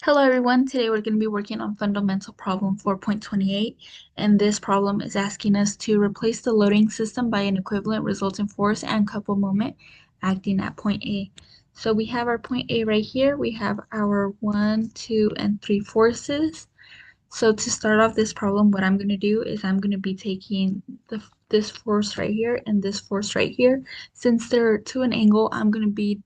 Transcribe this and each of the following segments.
Hello everyone, today we're going to be working on fundamental problem 4.28, and this problem is asking us to replace the loading system by an equivalent resultant force and couple moment acting at point A. So we have our point A right here. We have our 1, 2, and 3 forces. So to start off this problem, what I'm going to do is I'm going to be taking this force right here and this force right here. Since they're to an angle, I'm going to be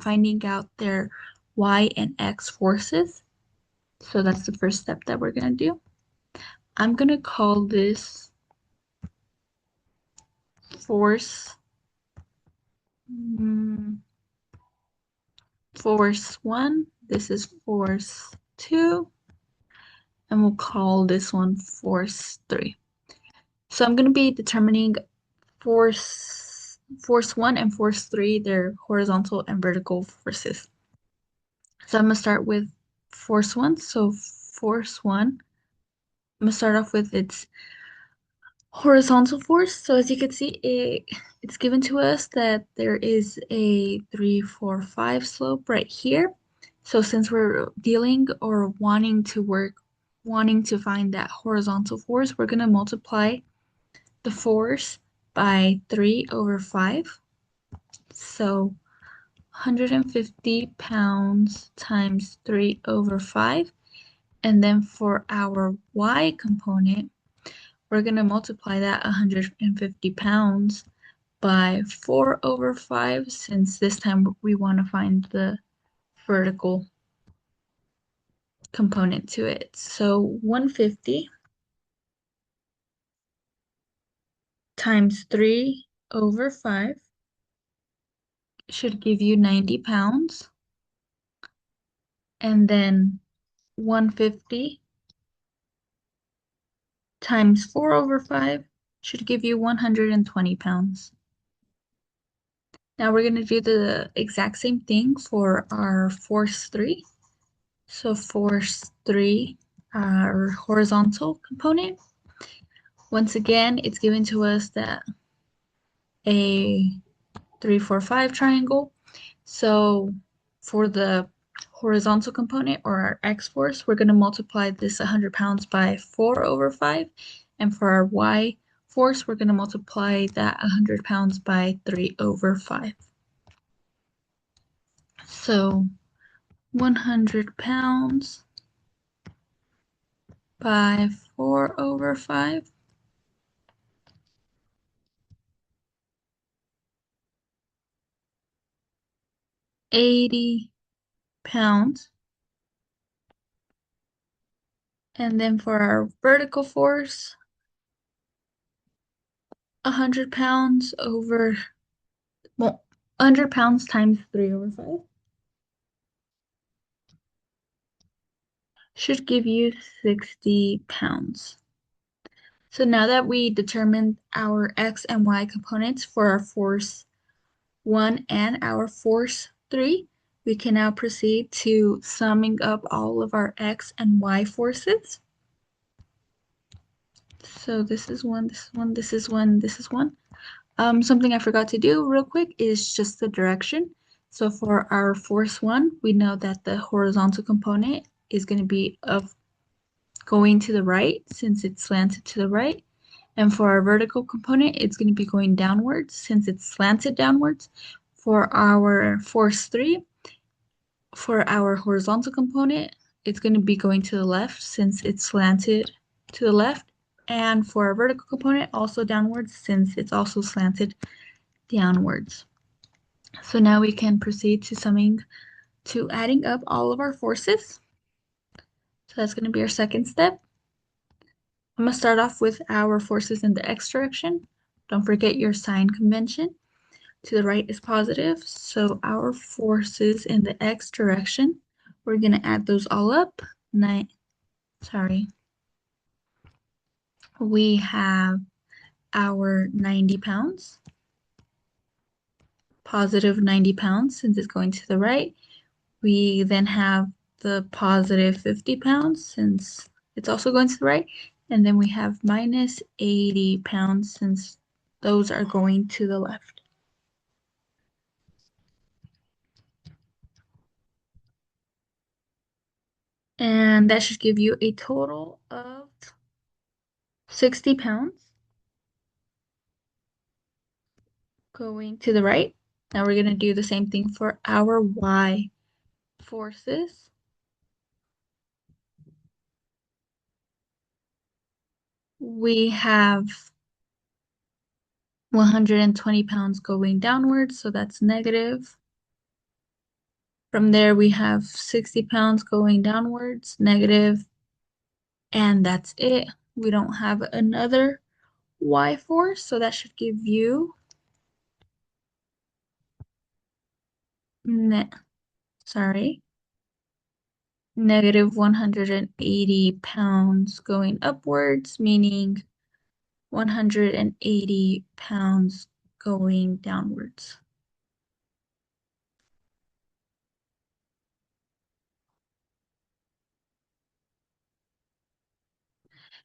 finding out their y and x forces. So that's the first step that we're going to do. I'm going to call this force mm, force 1. This is force 2. And we'll call this one force 3. So I'm going to be determining force 1 and force 3, their horizontal and vertical forces. So I'm going to start with force 1. So force 1, I'm going to start off with its horizontal force. So as you can see, it's given to us that there is a 3, 4, 5 slope right here. So since we're dealing or wanting to find that horizontal force, we're going to multiply the force by 3 over 5. So 150 pounds times 3 over 5. And then for our y component, we're going to multiply that 150 pounds by 4 over 5, since this time we want to find the vertical component to it. So 150 times 3 over 5 should give you 90 pounds. And then 150 times 4 over 5 should give you 120 pounds. Now we're going to do the exact same thing for our force 3. So force 3, our horizontal component. Once again, it's given to us that a 3, 4, 5 triangle. So for the horizontal component, or our x force, we're going to multiply this 100 pounds by 4 over 5. And for our y force, we're going to multiply that 100 pounds by 3 over 5. So 100 pounds by 4 over 5. 80 pounds. And then for our vertical force, 100 pounds over, well, 100 pounds times 3 over 5 should give you 60 pounds. So now that we determined our x and y components for our force 1 and our force 3, we can now proceed to summing up all of our x and y forces. So this is 1, this is 1, this is 1, this is 1. Something I forgot to do real quick is just the direction. So for our force 1, we know that the horizontal component is going to be of going to the right, since it's slanted to the right. And for our vertical component, it's going to be going downwards, since it's slanted downwards. For our force 3, for our horizontal component, it's going to be going to the left, since it's slanted to the left. And for our vertical component, also downwards, since it's also slanted downwards. So now we can proceed to adding up all of our forces. So that's going to be our second step. I'm going to start off with our forces in the x direction. Don't forget your sign convention. To the right is positive. So our forces in the x direction, we're going to add those all up. We have our 90 pounds, positive 90 pounds since it's going to the right. We then have the positive 50 pounds since it's also going to the right. And then we have minus 80 pounds since those are going to the left. And that should give you a total of 60 pounds going to the right. Now we're going to do the same thing for our Y forces. We have 120 pounds going downwards, so that's negative. From there, we have 60 pounds going downwards, negative, and that's it. We don't have another Y force, so that should give you ne sorry, negative 180 pounds going upwards, meaning 180 pounds going downwards.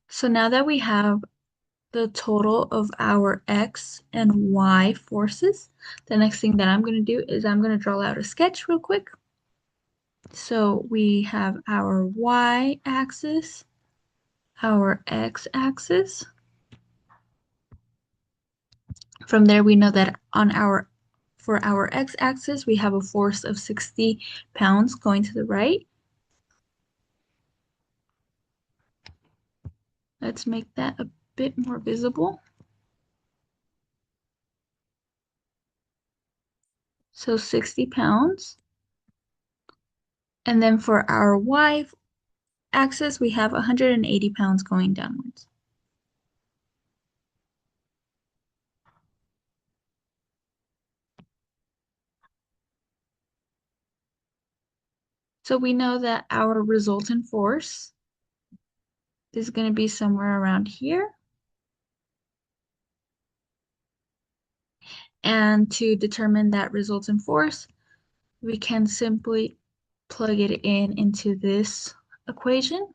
So now that we have the total of our X and Y forces, the next thing that I'm going to do is I'm going to draw out a sketch real quick. So we have our Y axis, our X axis. From there, we know that for our X axis, we have a force of 60 pounds going to the right. Let's make that a bit more visible. So 60 pounds. And then for our Y axis, we have 180 pounds going downwards. So we know that our resultant force is going to be somewhere around here. And to determine that resultant force, we can simply plug it in into this equation.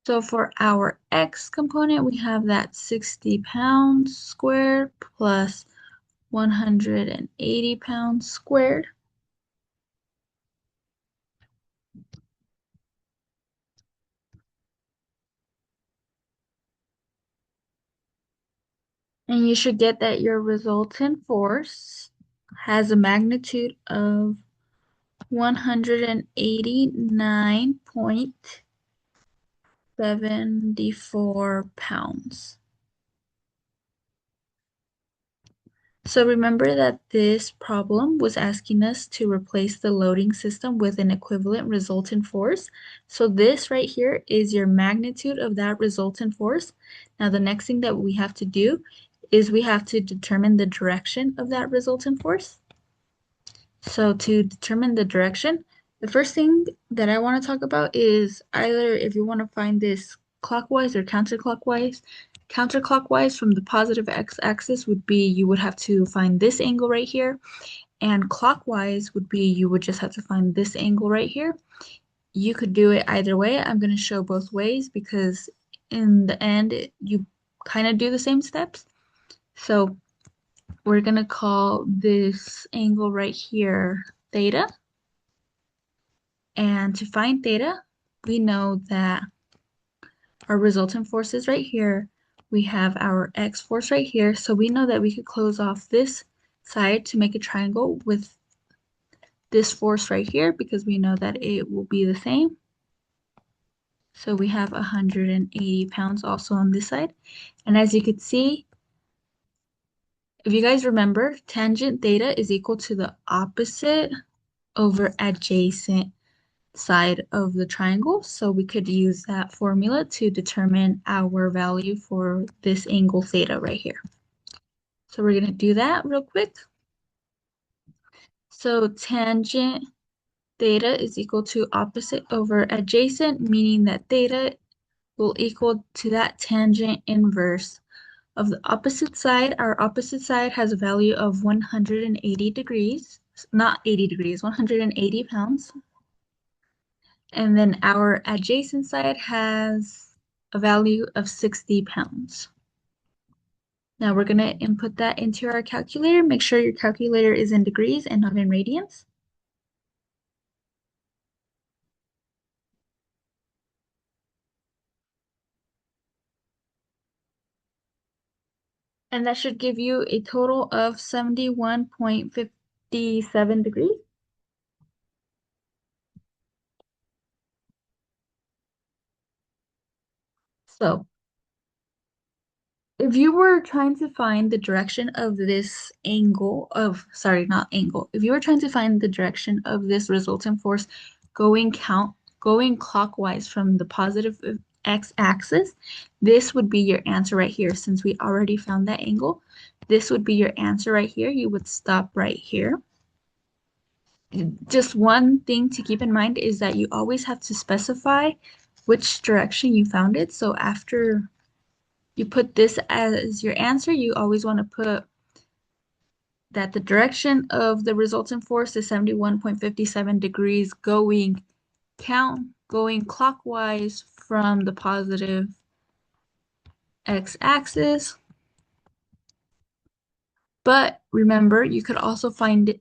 So for our X component, we have that 60 pounds squared plus 180 pounds squared. And you should get that your resultant force has a magnitude of 189.74 pounds. So remember that this problem was asking us to replace the loading system with an equivalent resultant force. So this right here is your magnitude of that resultant force. Now the next thing that we have to do is we have to determine the direction of that resultant force. So to determine the direction, the first thing that I want to talk about is either if you want to find this clockwise or counterclockwise. Counterclockwise from the positive x-axis would be you would have to find this angle right here, and clockwise would be you would just have to find this angle right here. You could do it either way. I'm going to show both ways because in the end you kind of do the same steps. So we're going to call this angle right here theta. And to find theta, we know that our resultant force is right here. We have our x force right here. So we know that we could close off this side to make a triangle with this force right here because we know that it will be the same. So we have 180 pounds also on this side. And as you could see, if you guys remember, tangent theta is equal to the opposite over adjacent side of the triangle. So we could use that formula to determine our value for this angle theta right here. So we're going to do that real quick. So tangent theta is equal to opposite over adjacent, meaning that theta will equal to that tangent inverse of the opposite side. Our opposite side has a value of 180 degrees, not 80 degrees, 180 pounds. And then our adjacent side has a value of 60 pounds. Now we're going to input that into our calculator. Make sure your calculator is in degrees and not in radians. And that should give you a total of 71.57 degrees. So if you were trying to find the direction of this angle of, sorry, not angle, if you were trying to find the direction of this resultant force going clockwise from the positive x-axis, this would be your answer right here. Since we already found that angle, this would be your answer right here. You would stop right here. Just one thing to keep in mind is that you always have to specify which direction you found it. So after you put this as your answer, you always want to put that the direction of the resultant force is 71.57 degrees going clockwise from the positive x-axis. But remember, you could also find it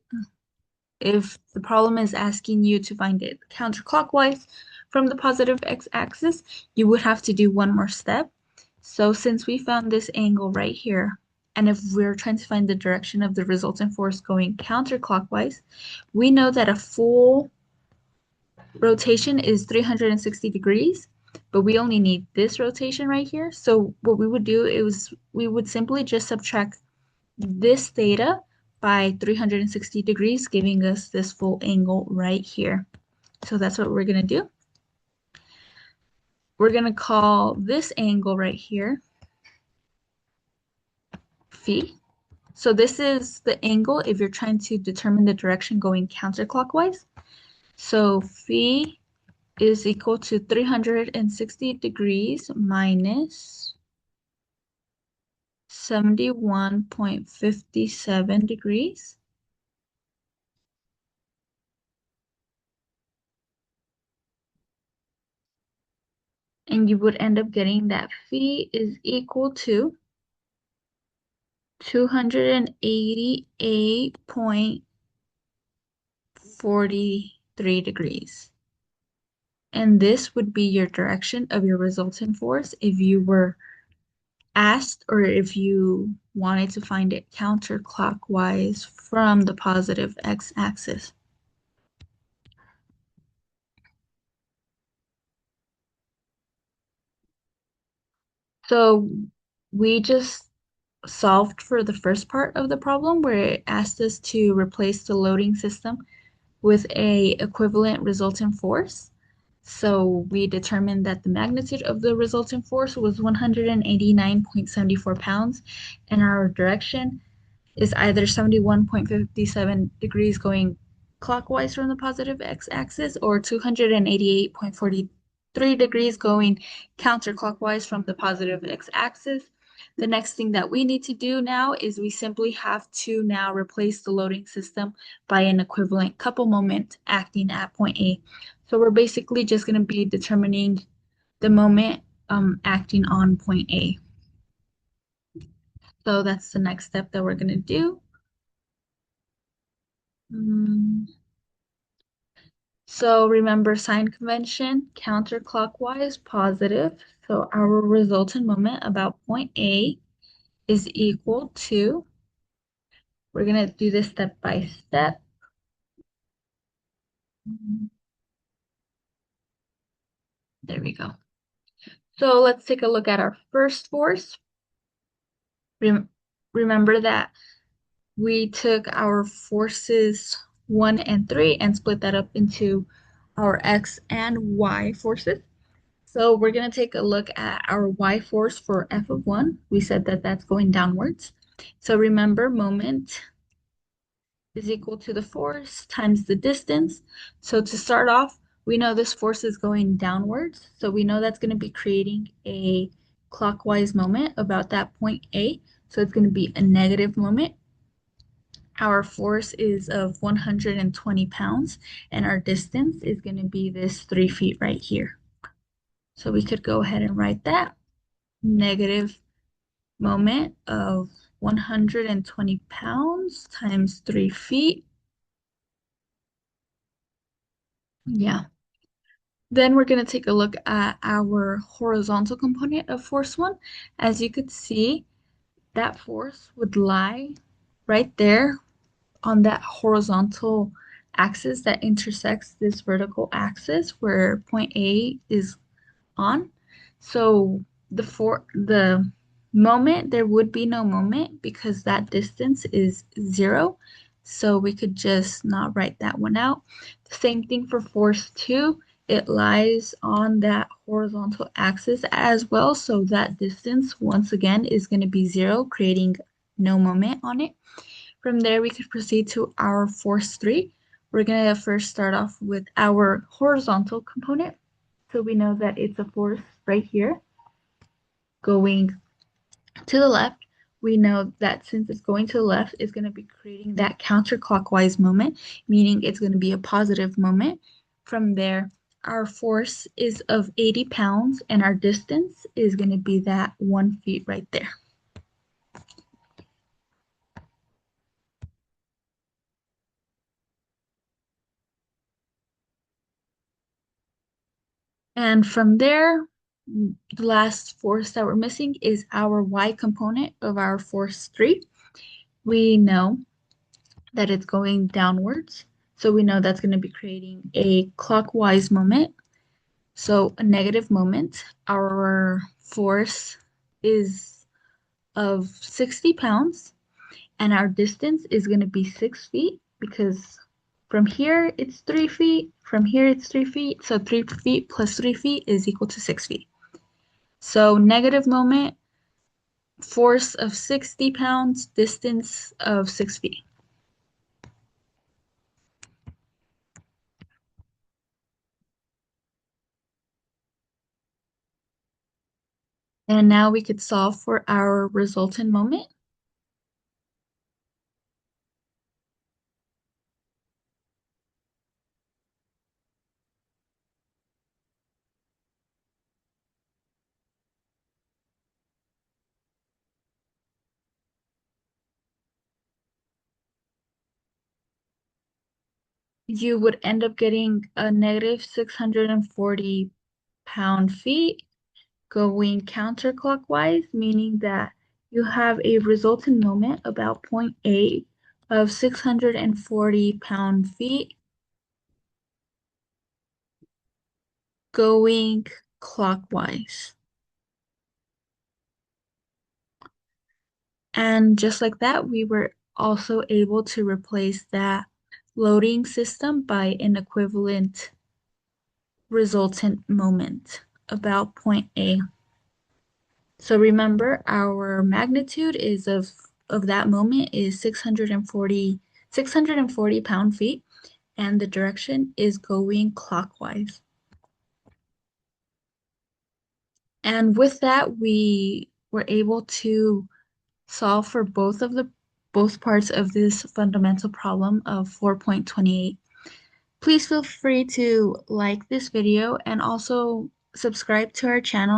if the problem is asking you to find it counterclockwise from the positive x-axis, you would have to do one more step. So since we found this angle right here, and if we're trying to find the direction of the resultant force going counterclockwise, we know that a full rotation is 360 degrees, but we only need this rotation right here. So what we would do is we would simply just subtract this theta by 360 degrees, giving us this full angle right here. So that's what we're going to do. We're going to call this angle right here phi. So this is the angle if you're trying to determine the direction going counterclockwise. So phi is equal to 360 degrees minus 71.57 degrees. And you would end up getting that phi is equal to 288.43 degrees. And this would be your direction of your resultant force if you were asked or if you wanted to find it counterclockwise from the positive x-axis. So we just solved for the first part of the problem where it asked us to replace the loading system with a equivalent resultant force. So we determined that the magnitude of the resultant force was 189.74 pounds, and our direction is either 71.57 degrees going clockwise from the positive x-axis or 288.43 degrees going counterclockwise from the positive x-axis. The next thing that we need to do now is we simply have to now replace the loading system by an equivalent couple moment acting at point A. So we're basically just going to be determining the moment acting on point A. So that's the next step that we're going to do. Mm, So remember sign convention, counterclockwise, positive. So our resultant moment about point A is equal to, we're going to do this step by step. There we go. So let's take a look at our first force. Rem Remember that we took our forces 1 and 3 and split that up into our X and Y forces. So we're going to take a look at our Y force for F of 1. We said that that's going downwards. So remember, moment is equal to the force times the distance. So to start off, we know this force is going downwards. So we know that's going to be creating a clockwise moment about that point A. So it's going to be a negative moment. Our force is of 120 pounds, and our distance is going to be this 3 feet right here. So we could go ahead and write that negative moment of 120 pounds times 3 feet. Yeah. Then we're going to take a look at our horizontal component of force one. As you could see, that force would lie right there on that horizontal axis that intersects this vertical axis where point A is on. So the moment, there would be no moment because that distance is 0. So we could just not write that one out. The same thing for force 2. It lies on that horizontal axis as well. So that distance, once again, is going to be 0, creating no moment on it. From there, we could proceed to our force 3. We're going to first start off with our horizontal component. So we know that it's a force right here going to the left. We know that since it's going to the left, it's going to be creating that counterclockwise moment, meaning it's going to be a positive moment. From there, our force is of 80 pounds and our distance is going to be that 1 feet right there. And from there, the last force that we're missing is our y component of our force 3. We know that it's going downwards. So we know that's going to be creating a clockwise moment. So a negative moment. Our force is of 60 pounds and our distance is going to be 6 feet because from here it's 3 feet, from here it's 3 feet. So 3 feet plus 3 feet is equal to 6 feet. So negative moment, force of 60 pounds, distance of 6 feet. And now we could solve for our resultant moment. You would end up getting a negative 640 pound-feet going counterclockwise, meaning that you have a resultant moment about point A of 640 pound-feet going clockwise. And just like that, we were also able to replace that loading system by an equivalent resultant moment about point A. So remember, our magnitude is of that moment is 640 pound-feet, and the direction is going clockwise. And with that, we were able to solve for both parts of this fundamental problem of 4.28. Please feel free to like this video and also subscribe to our channel.